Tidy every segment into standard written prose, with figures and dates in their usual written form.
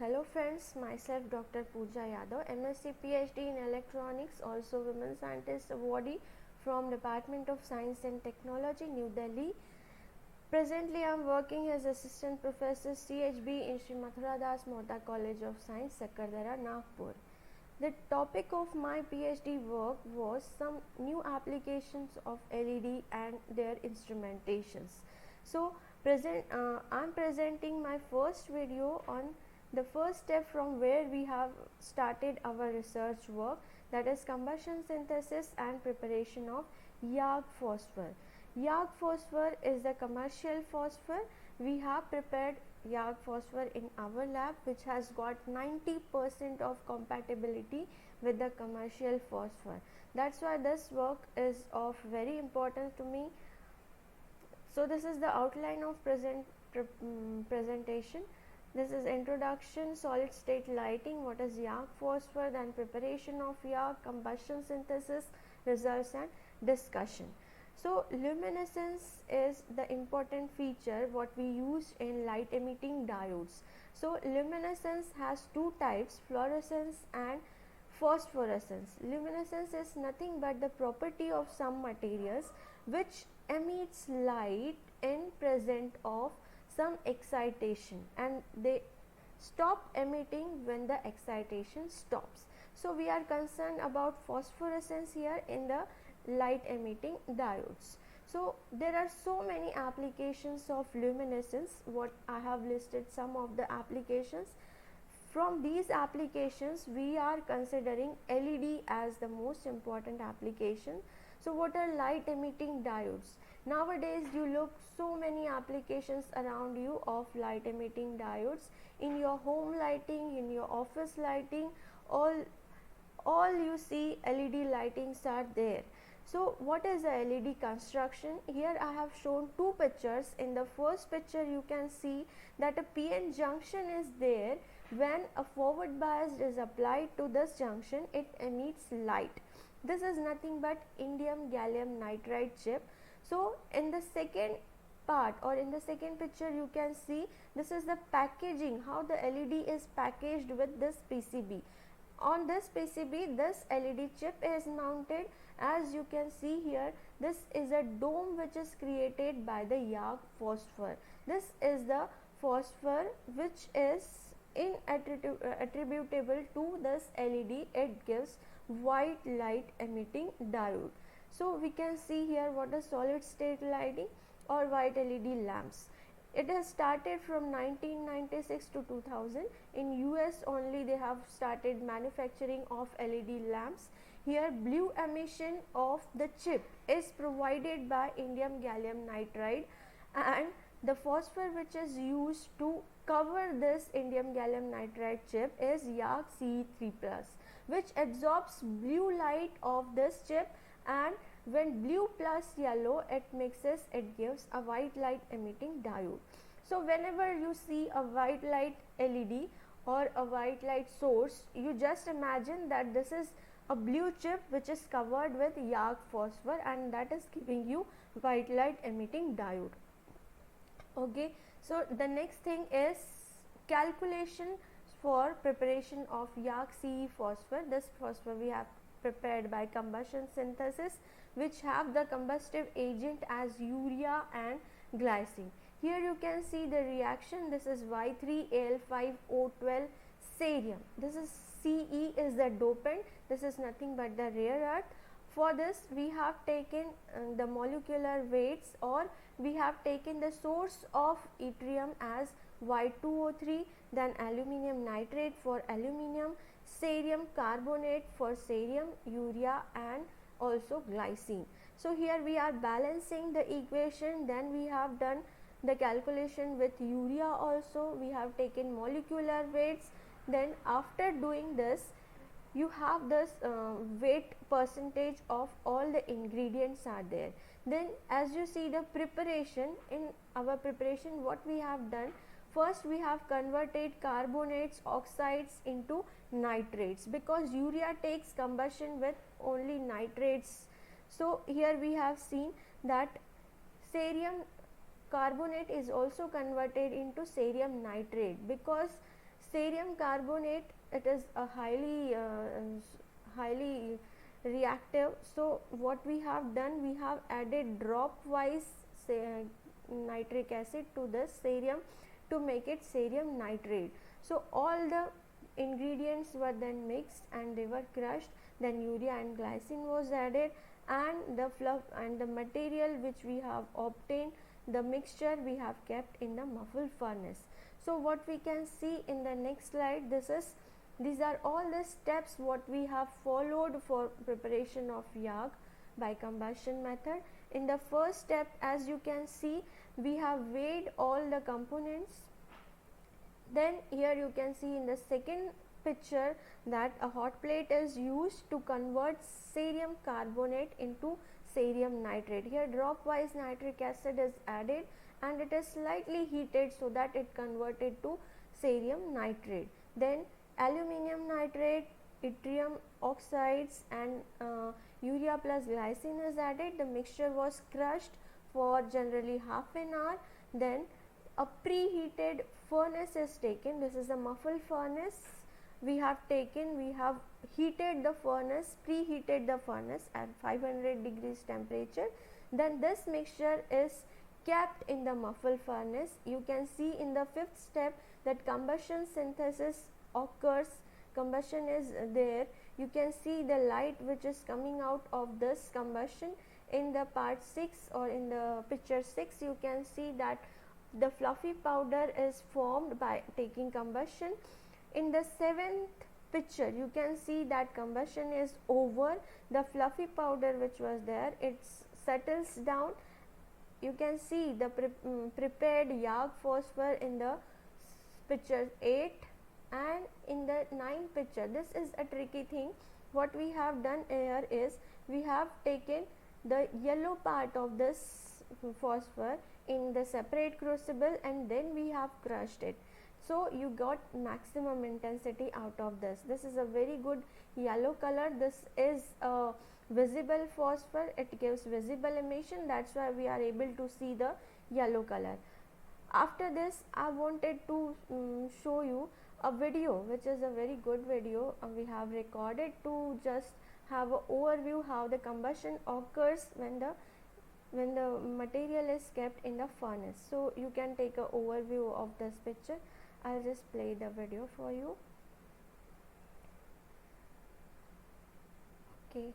Hello friends, myself Dr. Pooja Yadav, MSc PhD in Electronics, also Women Scientist Awardee from Department of Science and Technology, New Delhi. Presently, I am working as Assistant Professor CHB in Sri Mathura Das Mohta College of Science, Sakardara, Nagpur. The topic of my PhD work was some new applications of LED and their instrumentations. So, I am presenting my first video on the first step from where we have started our research work, that is combustion synthesis and preparation of YAG phosphor. YAG phosphor is the commercial phosphor. We have prepared YAG phosphor in our lab, which has got 90% of compatibility with the commercial phosphor. That's why this work is of very importance to me. So this is the outline of presentation. This is introduction, solid state lighting, what is YAG phosphor, then preparation of YAG, combustion synthesis, results and discussion. So luminescence is the important feature what we use in light emitting diodes. So luminescence has two types, fluorescence and phosphorescence. Luminescence is nothing but the property of some materials which emits light in present of some excitation, and they stop emitting when the excitation stops. So we are concerned about phosphorescence here in the light emitting diodes. So there are so many applications of luminescence. What I have listed some of the applications. From these applications we are considering LED as the most important application. So what are light emitting diodes? Nowadays you look so many applications around you of light emitting diodes in your home lighting, in your office lighting, all you see LED lightings are there. So what is the LED construction? Here I have shown two pictures. In the first picture you can see that a PN junction is there. When a forward bias is applied to this junction, it emits light. This is nothing but indium gallium nitride chip. So in the second part or in the second picture you can see this is the packaging, how the LED is packaged with this PCB. On this PCB this LED chip is mounted. As you can see here, this is a dome which is created by the YAG phosphor. This is the phosphor which is attributable to this LED. It gives white light emitting diode. So we can see here what is solid state lighting or white LED lamps. It has started from 1996 to 2000. In US only they have started manufacturing of LED lamps. Here blue emission of the chip is provided by indium gallium nitride, and the phosphor which is used to cover this indium gallium nitride chip is YAG Ce3+, which absorbs blue light of this chip, and when blue plus yellow it mixes, it gives a white light emitting diode. So whenever you see a white light LED or a white light source, you just imagine that this is a blue chip which is covered with YAG phosphor, and that is giving you white light emitting diode. Okay, so the next thing is calculation for preparation of YAG Ce phosphor. This phosphor we have prepared by combustion synthesis, which have the combustive agent as urea and glycine. Here you can see the reaction. This is Y3Al5O12 cerium. This is Ce is the dopant. This is nothing but the rare earth. For this we have taken the molecular weights, or we have taken the source of yttrium as Y2O3, then aluminium nitrate for aluminium, cerium carbonate for cerium, urea and also glycine. So here we are balancing the equation. Then we have done the calculation with urea also. We have taken molecular weights. Then after doing this, you have this weight percentage of all the ingredients are there. Then as you see the preparation, in our preparation what we have done, first we have converted carbonates, oxides into nitrates, because urea takes combustion with only nitrates. So here we have seen that cerium carbonate is also converted into cerium nitrate, because Cerium carbonate, it is a highly reactive. So what we have done, we have added drop wise nitric acid to this cerium to make it cerium nitrate. So all the ingredients were then mixed and they were crushed, then urea and glycine was added, and the fluff and the material which we have obtained, the mixture we have kept in the muffle furnace. So what we can see in the next slide, these are all the steps what we have followed for preparation of yak by combustion method. In the first step, as you can see, we have weighed all the components. Then here you can see in the second picture that a hot plate is used to convert cerium carbonate into cerium nitrate. Here drop wise nitric acid is added and it is slightly heated so that it converted to cerium nitrate. Then aluminium nitrate, yttrium oxides and urea plus glycine is added. The mixture was crushed for generally half an hour. Then a preheated furnace is taken. This is a muffle furnace. We have heated the furnace, preheated the furnace at 500 degrees temperature. Then this mixture is kept in the muffle furnace. You can see in the fifth step that combustion synthesis occurs. Combustion is there. You can see the light which is coming out of this combustion. In the part 6 or in the picture 6, you can see that the fluffy powder is formed by taking combustion. In the 7th picture, you can see that combustion is over. The fluffy powder which was there, it settles down. You can see the prepared yak phosphor in the picture 8 and in the 9th picture. This is a tricky thing. What we have done here is we have taken the yellow part of this phosphor in the separate crucible and then we have crushed it. So you got maximum intensity out of this. This is a very good yellow color. This is a visible phosphor. It gives visible emission. That's why we are able to see the yellow color. After this, I wanted to show you a video which is a very good video we have recorded to just have an overview how the combustion occurs when the material is kept in the furnace. So you can take an overview of this picture. I'll just play the video for you. Okay.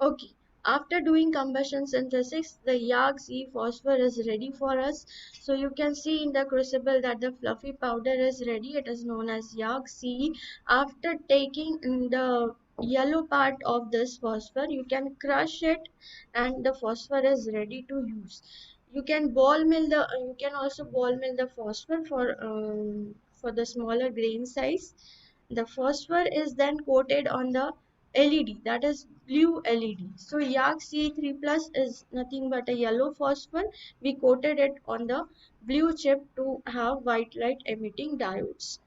Okay, after doing combustion synthesis, the yak C phosphor is ready for us. So you can see in the crucible that the fluffy powder is ready. It is known as yak C. After taking the yellow part of this phosphor, you can crush it and the phosphor is ready to use. You can also ball mill the phosphor for the smaller grain size. The phosphor is then coated on the LED, that is blue LED. So Yak C3 plus is nothing but a yellow phosphor. We coated it on the blue chip to have white light emitting diodes.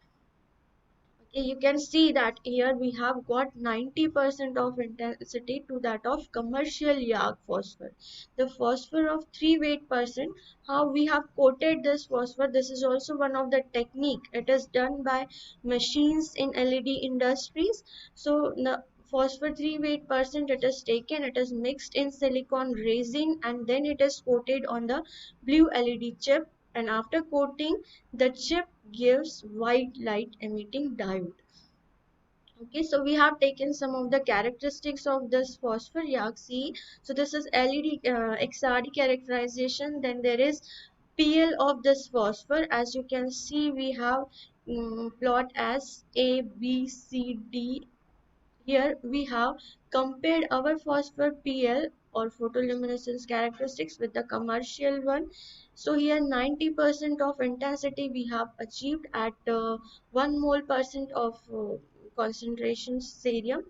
you can see that here we have got 90% of intensity to that of commercial YAG phosphor. The phosphor of 3 weight percent, how we have coated this phosphor, this is also one of the technique. It is done by machines in LED industries. So the phosphor 3 weight percent, it is taken, it is mixed in silicon resin, and then it is coated on the blue LED chip, and after coating the chip gives white light emitting diode. Okay, so we have taken some of the characteristics of this phosphor YAG-C. So this is LED XRD characterization. Then there is PL of this phosphor. As you can see, we have plot as A, B, C, D. Here we have compared our phosphor PL or photoluminescence characteristics with the commercial one. So here 90% of intensity we have achieved at 1 mole percent of concentration cerium.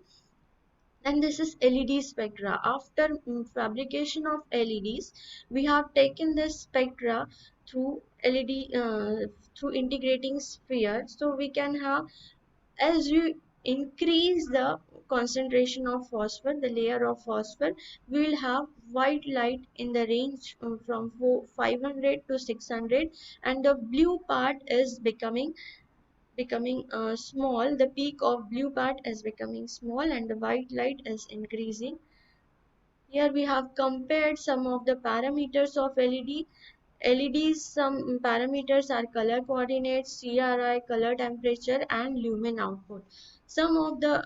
And this is LED spectra. After fabrication of LEDs, we have taken this spectra through LED through integrating sphere. So we can have, as you increase the concentration of phosphor, the layer of phosphor, we will have white light in the range from 500 to 600, and the blue part is becoming small. The peak of blue part is becoming small, and the white light is increasing. Here we have compared some of the parameters of LED. LEDs, some parameters are color coordinates, CRI, color temperature, and lumen output. Some of the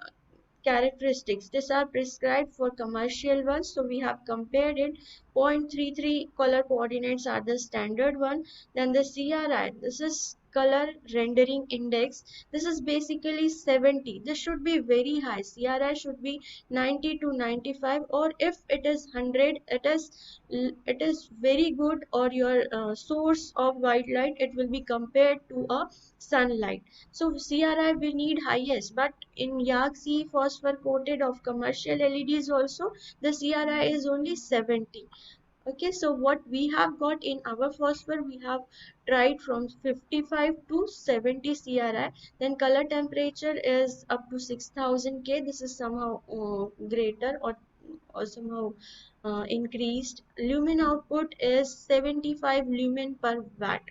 characteristics, these are prescribed for commercial ones, so we have compared it. 0.33 color coordinates are the standard one. Then the CRI, this is color rendering index, this is basically 70. This should be very high. CRI should be 90 to 95, or if it is 100, it is very good, or your source of white light, it will be compared to a sunlight. So CRI we need highest, but in YAG-C phosphor coated of commercial LEDs also, the CRI is only 70. Okay, so what we have got in our phosphor, we have tried from 55 to 70 CRI. Then color temperature is up to 6000 K. This is somehow greater, or somehow increased. Lumen output is 75 lumen per watt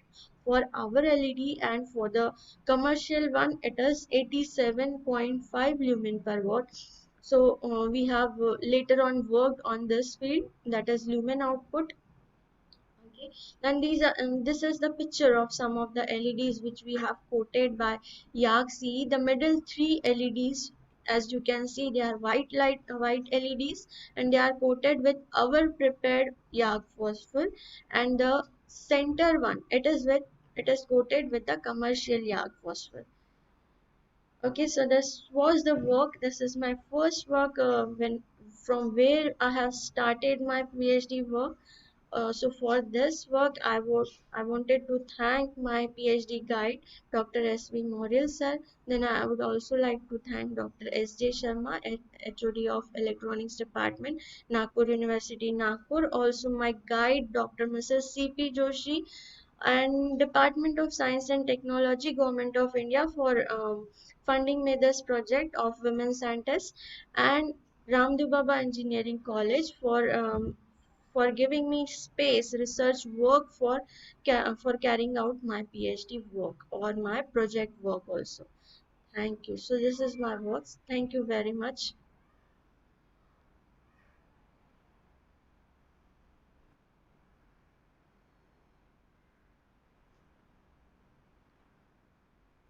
for our LED, and for the commercial one it is 87.5 lumen per watt. So we have later on worked on this field, that is lumen output. Okay, then this is the picture of some of the LEDs which we have coated by YAG-C. The middle three LEDs, as you can see, they are white LEDs, and they are coated with our prepared YAG phosphor. And the center one, it is coated with the commercial YAG phosphor. Okay, so this was the work. This is my first work, when from where I have started my PhD work. So for this work, I wanted to thank my PhD guide, Dr. S.V. Maurya sir. Then I would also like to thank Dr. S.J. Sharma, HOD of Electronics Department, Nagpur University, Nagpur. Also my guide, Dr. Mrs. C.P. Joshi, and Department of Science and Technology, Government of India, for funding me this project of women scientists, and Ramdev Baba Engineering College for giving me space research work for carrying out my PhD work or my project work also. Thank you. So this is my works. Thank you very much.